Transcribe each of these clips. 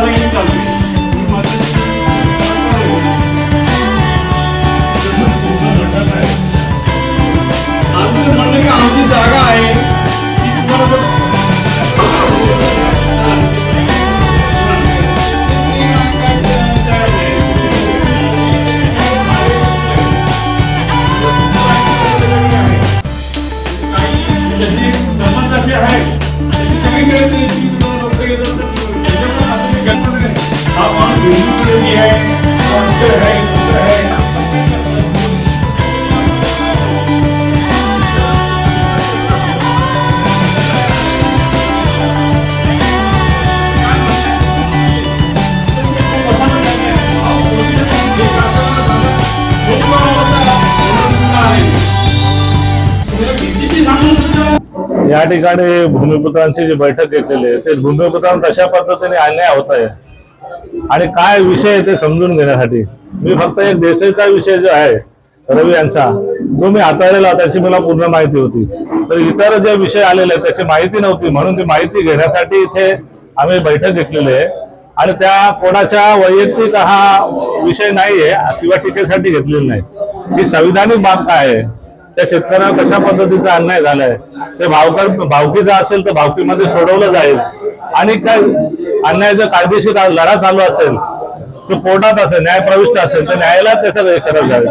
दादागिरी चालते आमचं म्हणणं की आमची जागा आहे ती तुम्हाला संबंध असे आहेत सगळीकडे हा माणूस हिंदू आहे या ठिकाणी भूमिपुत्रांची जी बैठक घेतलेली आहे ते भूमिपुत्रांना तशा पद्धतीने अन्याय होत आहे आणि काय विषय आहे ते समजून घेण्यासाठी मी फक्त एक देशाचा विषय जो आहे रवी यांचा तो मी हाताळलेला त्याची मला पूर्ण माहिती होती तर इतर जे विषय आलेले आहेत त्याची माहिती नव्हती म्हणून ती माहिती घेण्यासाठी इथे आम्ही बैठक घेतलेली आहे आणि त्या कोणाच्या वैयक्तिक हा विषय नाहीये किंवा टीकेसाठी घेतलेली नाही ही संविधानिक बाब काय आहे त्या शेतकऱ्यांना कशा पद्धतीचा अन्याय झालाय ते भावकीचा असेल तर भावकीमध्ये सोडवलं जाईल आणि काय अन्यायाचा कायदेशीर लढा चालू असेल तो कोर्टात असेल न्यायप्रविष्ट असेल तर न्यायालयात त्याचा हे करत जाईल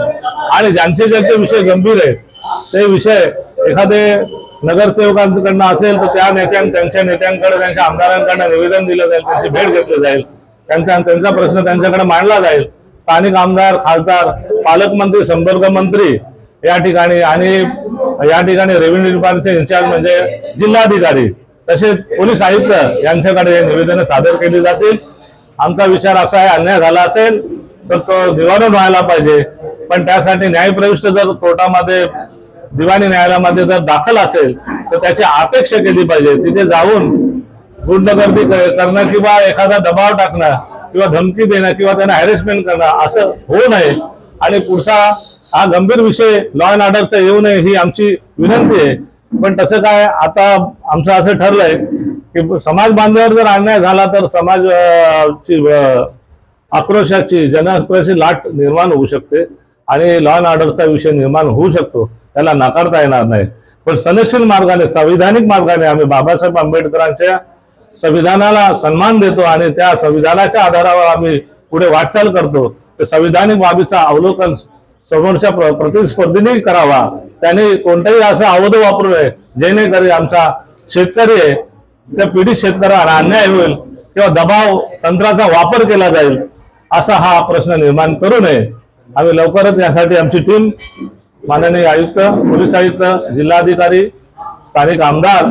आणि ज्यांचे विषय गंभीर आहेत ते विषय एखादे नगरसेवकांकडनं असेल तर त्या त्यांच्या नेत्यांकडे त्यांच्या आमदारांकडनं निवेदन दिलं जाईल त्यांची भेट घेतली जाईल त्यांचा प्रश्न त्यांच्याकडे मांडला जाईल स्थानिक आमदार खासदार पालकमंत्री संपर्क मंत्री या ठिकाणी आणि या ठिकाणी रेव्हेन्यू डिपार्टमेंटचे इन्चार्ज म्हणजे जिल्हाधिकारी तसेच पोलीस आयुक्त यांच्याकडे निवेदन सादर केली जातील आमचा विचार असा आहे अन्याय झाला असेल तर तो निवारण व्हायला पाहिजे पण त्यासाठी न्यायप्रविष्ट जर कोर्टामध्ये दिवाणी न्यायालयामध्ये जर दाखल असेल तर त्याची अपेक्षा केली पाहिजे तिथे जाऊन गुंडगर्दी करणं किंवा एखादा दबाव टाकणं किंवा धमकी देणं किंवा त्यांना हॅरेसमेंट करणं असं होऊ नये आणि पुढचा हा गंभीर विषय लॉ अँड ऑर्डरचा येऊ नये ही आमची विनंती आहे पण तसं काय आता आमचं असं ठरलंय की समाज बांधवावर जर अन्याय झाला तर समाजाची आक्रोशाची जनआक्रोशाची लाट निर्माण होऊ शकते आणि लॉ अँड ऑर्डरचा विषय निर्माण होऊ शकतो त्याला नाकारता येणार नाही पण सनदशील मार्गाने संविधानिक मार्गाने आम्ही बाबासाहेब आंबेडकरांच्या संविधानाला सन्मान देतो आणि त्या संविधानाच्या आधारावर आम्ही पुढे वाटचाल करतो तर संविधानिक बाबीचा अवलोकन समोरच्या प्रतिस्पर्धीने करावा त्याने कोणताही असं अवध वापरू नये जेणेकरून आमचा शेतकरी आहे त्या पीडित शेतकऱ्याला अन्याय होईल किंवा दबाव तंत्राचा वापर केला जाईल असा हा प्रश्न निर्माण करू नये आम्ही लवकरच यासाठी आमची टीम माननीय आयुक्त पोलीस आयुक्त जिल्हाधिकारी स्थानिक आमदार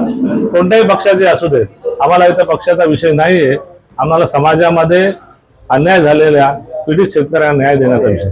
कोणत्याही पक्षाचे असू दे आम्हाला इथं पक्षाचा विषय नाहीये आम्हाला समाजामध्ये अन्याय झालेल्या पीडित शेतकऱ्यांना न्याय देण्याचा विषय